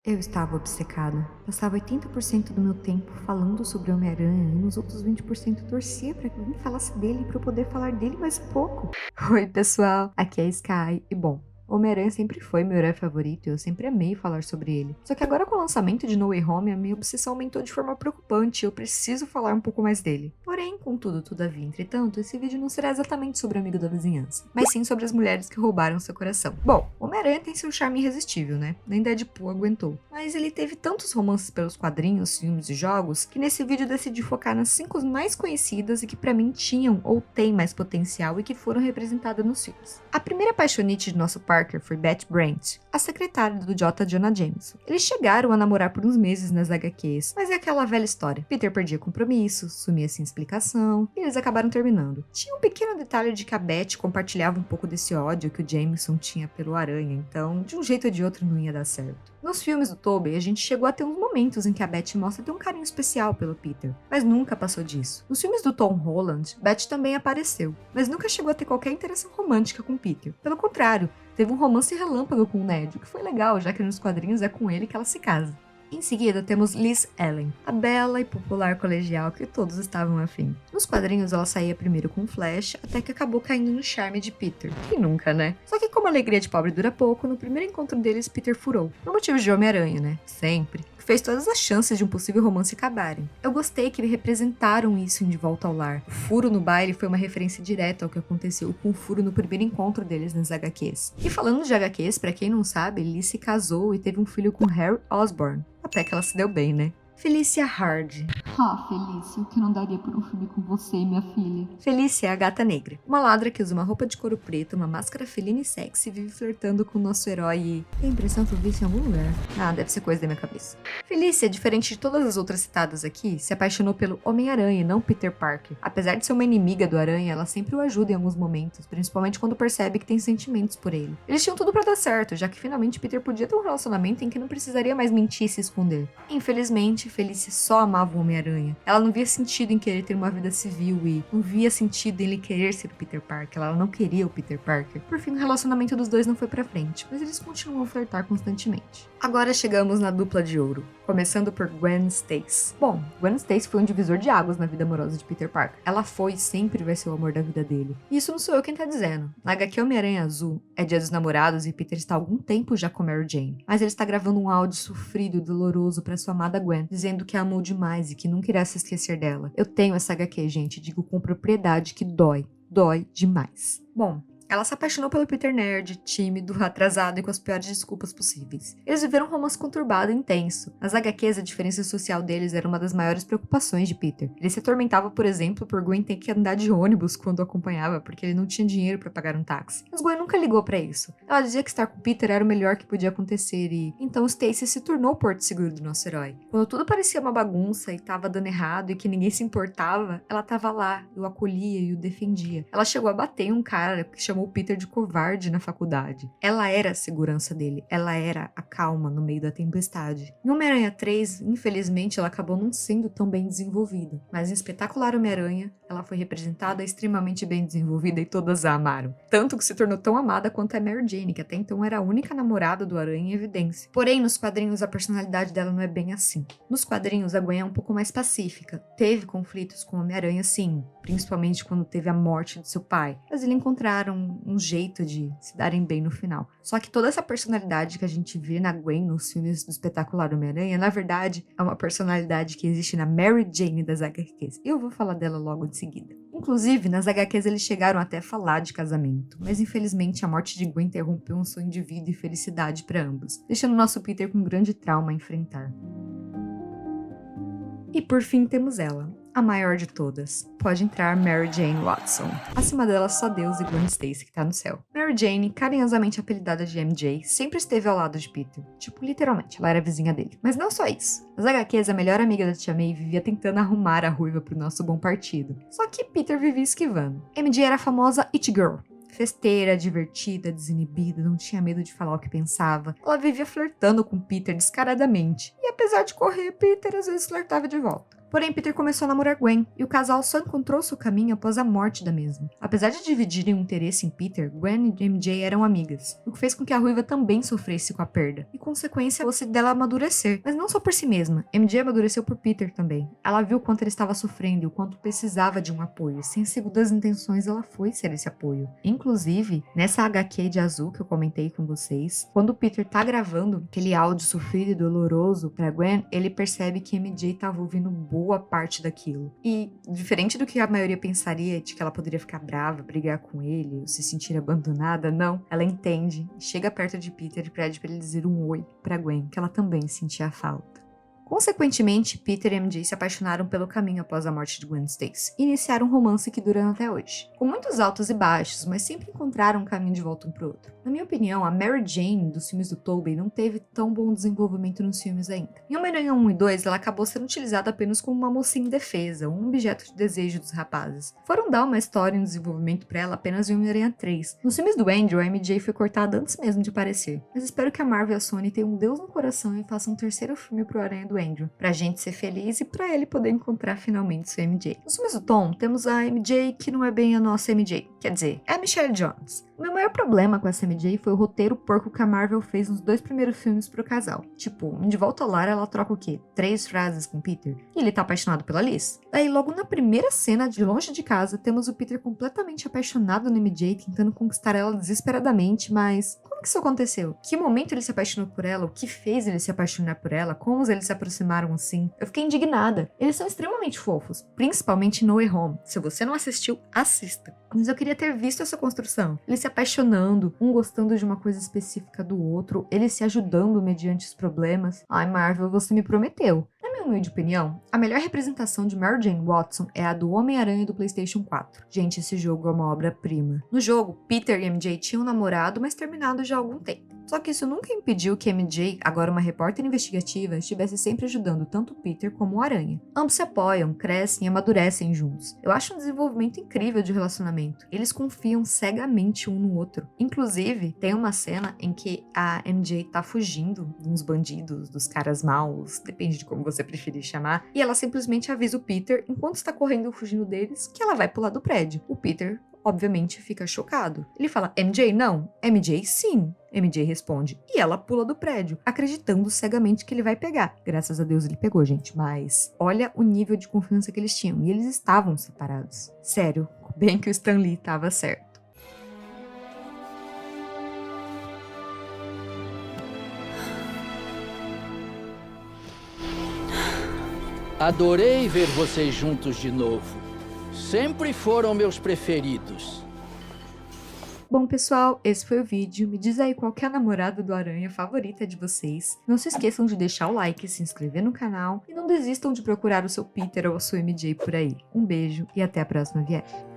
Eu estava obcecada. Passava 80% do meu tempo falando sobre Homem-Aranha e nos outros 20% torcia para que alguém falasse dele para eu poder falar dele mais um pouco. Oi, pessoal, aqui é a Sky e bom, Homem-Aranha sempre foi meu herói favorito e eu sempre amei falar sobre ele. Só que agora com o lançamento de No Way Home, a minha obsessão aumentou de forma preocupante e eu preciso falar um pouco mais dele. Porém, contudo, todavia, entretanto, esse vídeo não será exatamente sobre o amigo da vizinhança, mas sim sobre as mulheres que roubaram seu coração. Bom, Homem-Aranha tem seu charme irresistível, né? Nem Deadpool aguentou. Mas ele teve tantos romances pelos quadrinhos, filmes e jogos, que nesse vídeo decidi focar nas 5 mais conhecidas e que pra mim tinham ou têm mais potencial e que foram representadas nos filmes. A primeira paixonite de nosso Parker foi Betty Brant, a secretária do J. Jonah Jameson. Eles chegaram a namorar por uns meses nas HQs, mas é aquela velha história. Peter perdia compromissos, sumia sem explicação, e eles acabaram terminando. Tinha um pequeno detalhe de que a Betty compartilhava um pouco desse ódio que o Jameson tinha pelo Aranha, então de um jeito ou de outro não ia dar certo. Nos filmes do Tobey, a gente chegou a ter uns momentos em que a Betty mostra ter um carinho especial pelo Peter, mas nunca passou disso. Nos filmes do Tom Holland, Betty também apareceu, mas nunca chegou a ter qualquer interação romântica com Peter. Pelo contrário, teve um romance relâmpago com o Ned, o que foi legal, já que nos quadrinhos é com ele que ela se casa. Em seguida, temos Liz Ellen, a bela e popular colegial que todos estavam afim. Nos quadrinhos, ela saía primeiro com Flash, até que acabou caindo no charme de Peter. Quem nunca, né? Só que como a alegria de pobre dura pouco, no primeiro encontro deles, Peter furou. Por motivos de Homem-Aranha, né? Sempre. Fez todas as chances de um possível romance acabarem. Eu gostei que representaram isso em De Volta ao Lar. O furo no baile foi uma referência direta ao que aconteceu com o furo no primeiro encontro deles nas HQs. E falando de HQs, pra quem não sabe, Liz se casou e teve um filho com Harry Osborn. Até que ela se deu bem, né? Felicia Hardy. Ah, Felícia, o que eu não daria por um filme com você e minha filha? Felicia é a gata negra. Uma ladra que usa uma roupa de couro preto, uma máscara felina e sexy e vive flertando com o nosso herói e... Tem a impressão que eu vi isso em algum lugar. Ah, deve ser coisa da minha cabeça. Felicia, diferente de todas as outras citadas aqui, se apaixonou pelo Homem-Aranha e não Peter Parker. Apesar de ser uma inimiga do Aranha, ela sempre o ajuda em alguns momentos, principalmente quando percebe que tem sentimentos por ele. Eles tinham tudo pra dar certo, já que finalmente Peter podia ter um relacionamento em que não precisaria mais mentir e se esconder. Infelizmente, Felicia só amava o Homem-Aranha. Ela não via sentido em querer ter uma vida civil e não via sentido em ele querer ser o Peter Parker. Ela não queria o Peter Parker. Por fim, o relacionamento dos dois não foi pra frente, mas eles continuam a flertar constantemente. Agora chegamos na dupla de ouro, começando por Gwen Stacy. Bom, Gwen Stacy foi um divisor de águas na vida amorosa de Peter Parker. Ela foi e sempre vai ser o amor da vida dele. E isso não sou eu quem tá dizendo. Na HQ Homem-Aranha Azul, é dia dos namorados e Peter está há algum tempo já com Mary Jane. Mas ele está gravando um áudio sofrido e doloroso pra sua amada Gwen, dizendo que a amou demais e que nunca irá se esquecer dela. Eu tenho essa HQ, gente, digo com propriedade que dói. Dói demais. Bom, ela se apaixonou pelo Peter nerd, tímido, atrasado e com as piores desculpas possíveis. Eles viveram um romance conturbado e intenso. Nas HQs, a diferença social deles era uma das maiores preocupações de Peter. Ele se atormentava, por exemplo, por Gwen ter que andar de ônibus quando o acompanhava, porque ele não tinha dinheiro para pagar um táxi. Mas Gwen nunca ligou para isso. Ela dizia que estar com Peter era o melhor que podia acontecer e... Então Stacy se tornou o porto seguro do nosso herói. Quando tudo parecia uma bagunça e tava dando errado e que ninguém se importava, ela tava lá, o acolhia e o defendia. Ela chegou a bater em um cara que chamou o Peter de covarde na faculdade. Ela era a segurança dele, ela era a calma no meio da tempestade. Em Homem-Aranha 3, infelizmente, ela acabou não sendo tão bem desenvolvida, mas em Espetacular Homem-Aranha, ela foi representada extremamente bem desenvolvida e todas a amaram. Tanto que se tornou tão amada quanto a Mary Jane, que até então era a única namorada do Aranha em evidência. Porém, nos quadrinhos, a personalidade dela não é bem assim. Nos quadrinhos, a Gwen é um pouco mais pacífica. Teve conflitos com o Homem-Aranha, sim, principalmente quando teve a morte de seu pai, mas eles encontraram um jeito de se darem bem no final. Só que toda essa personalidade que a gente vê na Gwen nos filmes do Espetacular Homem-Aranha, na verdade, é uma personalidade que existe na Mary Jane das HQs. E eu vou falar dela logo de seguida. Inclusive, nas HQs eles chegaram até a falar de casamento, mas infelizmente a morte de Gwen interrompeu um sonho de vida e felicidade para ambos, deixando nosso Peter com um grande trauma a enfrentar. E por fim temos ela, a maior de todas. Pode entrar Mary Jane Watson. Acima dela só Deus e Gwen Stacy que tá no céu. Mary Jane, carinhosamente apelidada de MJ, sempre esteve ao lado de Peter. Tipo, literalmente, ela era vizinha dele. Mas não só isso. Nas HQs, a melhor amiga da Tia May vivia tentando arrumar a ruiva pro nosso bom partido. Só que Peter vivia esquivando. MJ era a famosa It Girl. Festeira, divertida, desinibida, não tinha medo de falar o que pensava. Ela vivia flertando com Peter descaradamente. E apesar de correr, Peter às vezes flertava de volta. Porém, Peter começou a namorar Gwen, e o casal só encontrou seu caminho após a morte da mesma. Apesar de dividirem o interesse em Peter, Gwen e MJ eram amigas, o que fez com que a ruiva também sofresse com a perda, e consequência fosse dela amadurecer, mas não só por si mesma. MJ amadureceu por Peter também. Ela viu o quanto ele estava sofrendo e o quanto precisava de um apoio. Sem segundas intenções, ela foi ser esse apoio. Inclusive, nessa HQ de azul que eu comentei com vocês, quando o Peter tá gravando aquele áudio sofrido e doloroso pra Gwen, ele percebe que MJ tava ouvindo boa parte daquilo. E, diferente do que a maioria pensaria, de que ela poderia ficar brava, brigar com ele, ou se sentir abandonada, não. Ela entende, chega perto de Peter e pede pra ele dizer um oi pra Gwen, que ela também sentia falta. Consequentemente, Peter e MJ se apaixonaram pelo caminho após a morte de Gwen Stacy e iniciaram um romance que dura até hoje. Com muitos altos e baixos, mas sempre encontraram um caminho de volta um pro outro. Na minha opinião, a Mary Jane dos filmes do Tobey não teve tão bom desenvolvimento nos filmes ainda. Em Homem-Aranha 1 e 2, ela acabou sendo utilizada apenas como uma mocinha indefesa, um objeto de desejo dos rapazes. Foram dar uma história e um desenvolvimento pra ela apenas em Homem-Aranha 3. Nos filmes do Andrew, a MJ foi cortada antes mesmo de aparecer. Mas espero que a Marvel e a Sony tenham um Deus no coração e façam um terceiro filme pro Aranha do Andrew, pra gente ser feliz e pra ele poder encontrar finalmente sua MJ. Nos filmes do Tom, temos a MJ que não é bem a nossa MJ, quer dizer, é a Michelle Jones. O meu maior problema com essa MJ foi o roteiro porco que a Marvel fez nos 2 primeiros filmes pro casal. Tipo, em De Volta ao Lar ela troca o quê? 3 frases com Peter? E ele tá apaixonado pela Liz. Daí logo na primeira cena de Longe de Casa, temos o Peter completamente apaixonado na MJ, tentando conquistar ela desesperadamente, mas como que isso aconteceu? Que momento ele se apaixonou por ela? O que fez ele se apaixonar por ela? Como eles se aproximaram assim? Eu fiquei indignada. Eles são extremamente fofos, principalmente No Way Home. Se você não assistiu, assista. Mas eu queria ter visto essa construção. Eles se apaixonando, um gostando de uma coisa específica do outro, eles se ajudando mediante os problemas. Ai, Marvel, você me prometeu. Na minha humilde opinião, a melhor representação de Mary Jane Watson é a do Homem-Aranha do PlayStation 4. Gente, esse jogo é uma obra-prima. No jogo, Peter e MJ tinham namorado, mas terminado já há algum tempo. Só que isso nunca impediu que MJ, agora uma repórter investigativa, estivesse sempre ajudando tanto Peter como o Aranha. Ambos se apoiam, crescem e amadurecem juntos. Eu acho um desenvolvimento incrível de relacionamento. Eles confiam cegamente um no outro. Inclusive, tem uma cena em que a MJ tá fugindo de uns bandidos, dos caras maus, depende de como você preferir chamar, e ela simplesmente avisa o Peter, enquanto está correndo ou fugindo deles, que ela vai pular do prédio. O Peter obviamente fica chocado. Ele fala, MJ não? MJ sim. MJ responde, e ela pula do prédio, acreditando cegamente que ele vai pegar. Graças a Deus ele pegou, gente, mas olha o nível de confiança que eles tinham, e eles estavam separados. Sério, bem que o Stan Lee tava certo. Adorei ver vocês juntos de novo. Sempre foram meus preferidos. Bom, pessoal, esse foi o vídeo. Me diz aí qual que é a namorada do Aranha favorita de vocês. Não se esqueçam de deixar o like, se inscrever no canal e não desistam de procurar o seu Peter ou a sua MJ por aí. Um beijo e até a próxima viagem.